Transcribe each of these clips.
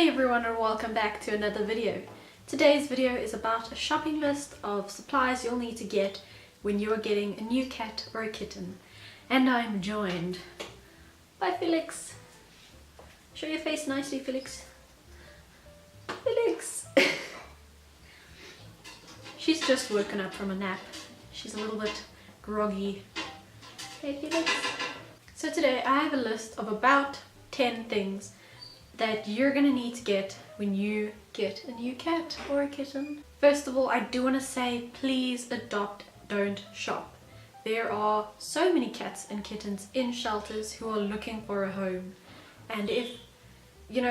everyone and welcome back to another video. Today's video is about a shopping list of supplies you'll need to get when you're getting a new cat or a kitten. And I'm joined by Felix. Show your face nicely, Felix. Felix! She's just woken up from a nap. She's a little bit groggy. Hey Felix. So today I have a list of about 10 things that you're gonna need to get when you get a new cat or a kitten. First of all, I do want to say please adopt, don't shop. There are so many cats and kittens in shelters who are looking for a home, and if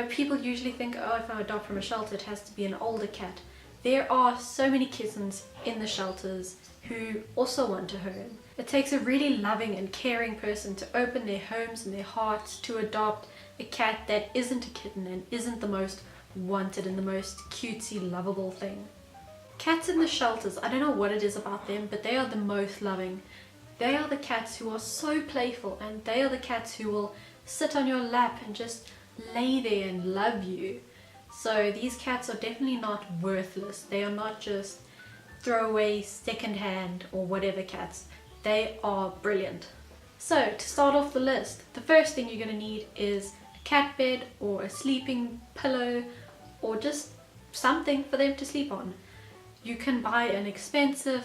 people usually think, oh, if I adopt from a shelter it has to be an older cat. There are so many kittens in the shelters who also want a home. It takes a really loving and caring person to open their homes and their hearts to adopt a cat that isn't a kitten and isn't the most wanted and the most cutesy, lovable thing. Cats in the shelters, I don't know what it is about them, but they are the most loving. They are the cats who are so playful, and they are the cats who will sit on your lap and just lay there and love you. So these cats are definitely not worthless. They are not just throwaway, second-hand or whatever cats. They are brilliant. So to start off the list, the first thing you're going to need is a cat bed or a sleeping pillow or just something for them to sleep on. You can buy an expensive,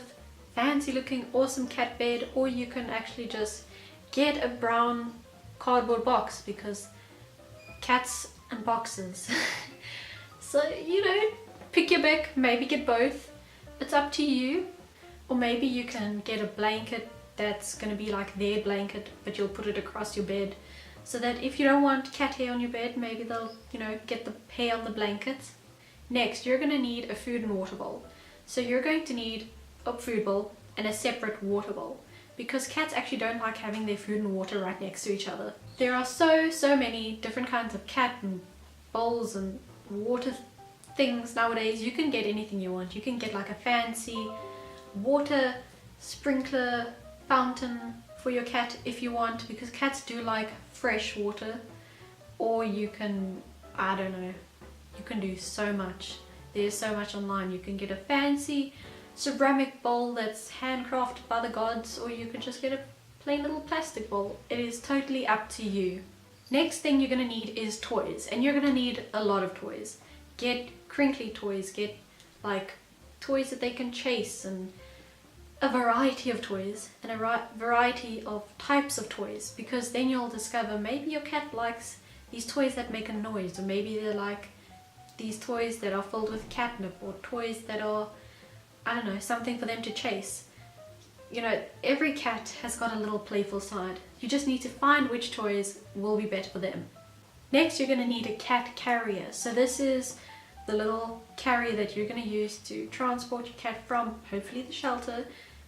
fancy looking, awesome cat bed, or you can actually just get a brown cardboard box because cats and boxes. So, pick your pick, maybe get both. It's up to you. Or maybe you can get a blanket that's going to be like their blanket, but you'll put it across your bed so that if you don't want cat hair on your bed, maybe they'll, get the hair on the blankets. Next, you're going to need a food and water bowl. So you're going to need a food bowl and a separate water bowl because cats actually don't like having their food and water right next to each other. There are so many different kinds of cat and bowls and water things nowadays. You can get anything you want. You can get like a fancy water sprinkler fountain for your cat if you want, because cats do like fresh water. Or you can, I don't know, you can do so much. There's so much online. You can get a fancy ceramic bowl that's handcrafted by the gods, or you can just get a plain little plastic bowl. It is totally up to you. Next thing you're going to need is toys, and you're going to need a lot of toys. Get crinkly toys, get like toys that they can chase, and a variety of toys and a variety of types of toys, because then you'll discover maybe your cat likes these toys that make a noise, or maybe they like these toys that are filled with catnip, or toys that are, I don't know, something for them to chase. Every cat has got a little playful side. You just need to find which toys will be better for them. Next, you're going to need a cat carrier. So this is the little carrier that you're going to use to transport your cat from, hopefully the shelter,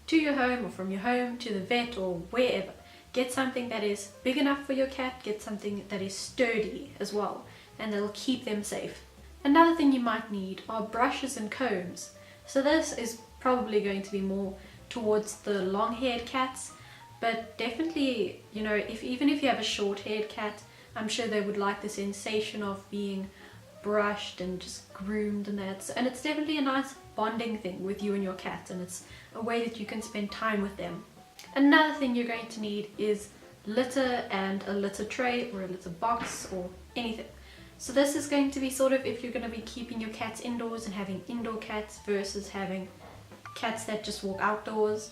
to your home, or from your home to the vet, or wherever. Get something that is big enough for your cat, get something that is sturdy as well, and that'll keep them safe. If thing you might need are brushes and combs. So this is probably going to be more towards the long-haired cats, but definitely, even if you have a short-haired cat, I'm sure they would like the sensation of being brushed and just groomed and that. And it's definitely a nice bonding thing with you and your cat, and it's a way that you can spend time with them. Another thing you're going to need is litter and a litter tray or a litter box or anything. So this is going to be sort of if you're going to be keeping your cats indoors and having indoor cats versus having cats that just walk outdoors.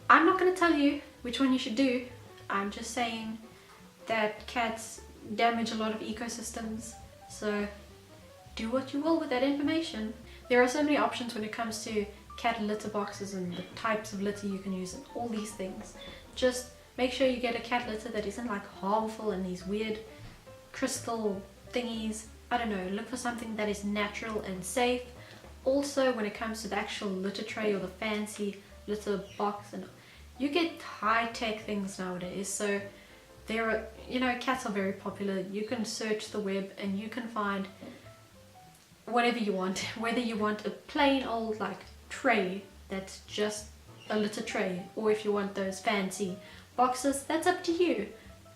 I'm not going to tell you which one you should do. I'm just saying that cats damage a lot of ecosystems, so do what you will with that information. There are so many options when it comes to cat litter boxes and the types of litter you can use and all these things. Just make sure you get a cat litter that isn't like harmful and these weird crystal thingies. I don't know, look for something that is natural and safe. Also, when it comes to the actual litter tray or the fancy litter box, and you get high-tech things nowadays. So there are, cats are very popular. You can search the web and you can find whatever you want. Whether you want a plain old like tray that's just a litter tray, or if you want those fancy boxes, that's up to you.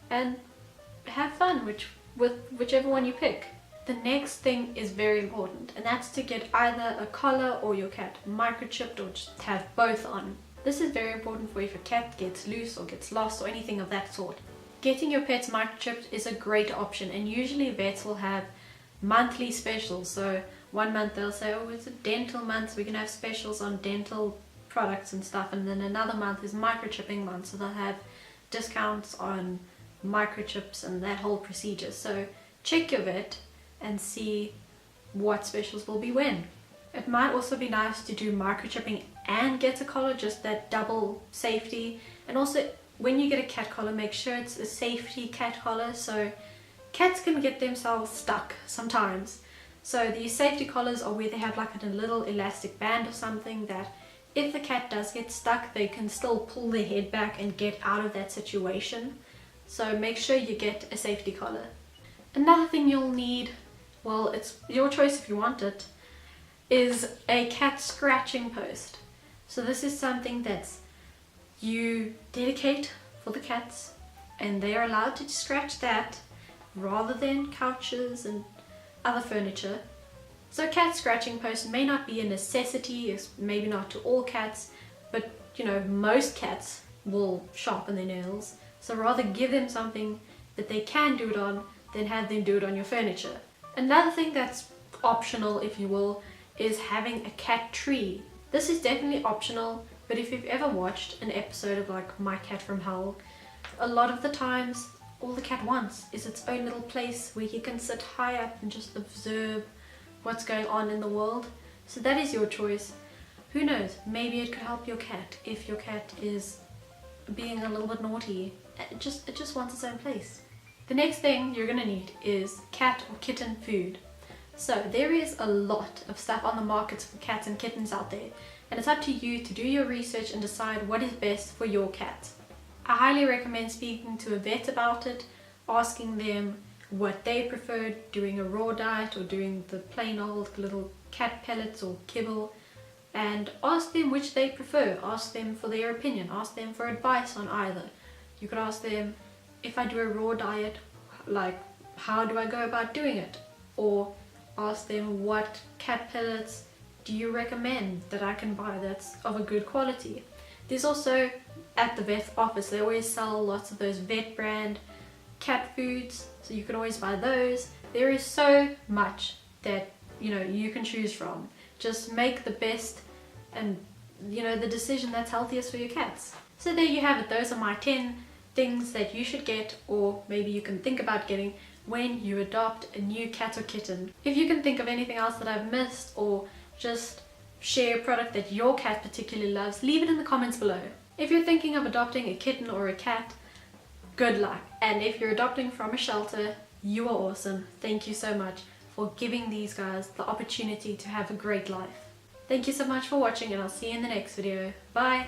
And have fun with whichever one you pick. The next thing is very important, and that's to get either a collar or your cat microchipped, or just have both on. This is very important for if your cat gets loose or gets lost or anything of that sort. Getting your pets microchipped is a great option, and usually vets will have monthly specials. So one month they'll say, oh, it's a dental month, so we're going to have specials on dental products and stuff, and then another month is microchipping month, so they'll have discounts on microchips and that whole procedure. So check your vet and see what specials will be when. It might also be nice to do microchipping and get a collar, just that double safety. And also when you get a cat collar, make sure it's a safety cat collar, so cats can get themselves stuck sometimes. So these safety collars are where they have like a little elastic band or something that if the cat does get stuck, they can still pull their head back and get out of that situation. So make sure you get a safety collar. Another thing you'll need, well, it's your choice if you want it, is a cat scratching post. So this is something that's you dedicate for the cats, and they are allowed to scratch that rather than couches and other furniture. So a cat scratching post may not be a necessity, maybe not to all cats, but you know, most cats will sharpen their nails. So rather give them something that they can do it on than have them do it on your furniture. Another thing that's optional, if you will, is having a cat tree. This is definitely optional, but if you've ever watched an episode of like My Cat from Hell, a lot of the times all the cat wants is its own little place where he can sit high up and just observe what's going on in the world. So that is your choice. Who knows, maybe it could help your cat if your cat is being a little bit naughty. It just wants its own place. The next thing you're gonna need is cat or kitten food. So there is a lot of stuff on the markets for cats and kittens out there, and it's up to you to do your research and decide what is best for your cat. I highly recommend speaking to a vet about it, asking them what they prefer, doing a raw diet or doing the plain old little cat pellets or kibble, and ask them which they prefer. Ask them for their opinion, ask them for advice on either. You could ask them, if I do a raw diet, like how do I go about doing it? Or ask them, what cat pellets do you recommend that I can buy that's of a good quality? There's also, at the vet office, they always sell lots of those vet brand cat foods, so you can always buy those. There is so much that you can choose from. Just make the best and the decision that's healthiest for your cats. So there you have it. Those are my 10 things that you should get, or maybe you can think about getting when you adopt a new cat or kitten. If you can think of anything else that I've missed, or just share a product that your cat particularly loves, leave it in the comments below. If you're thinking of adopting a kitten or a cat, good luck. And if you're adopting from a shelter, you are awesome. Thank you so much for giving these guys the opportunity to have a great life. Thank you so much for watching, and I'll see you in the next video. Bye!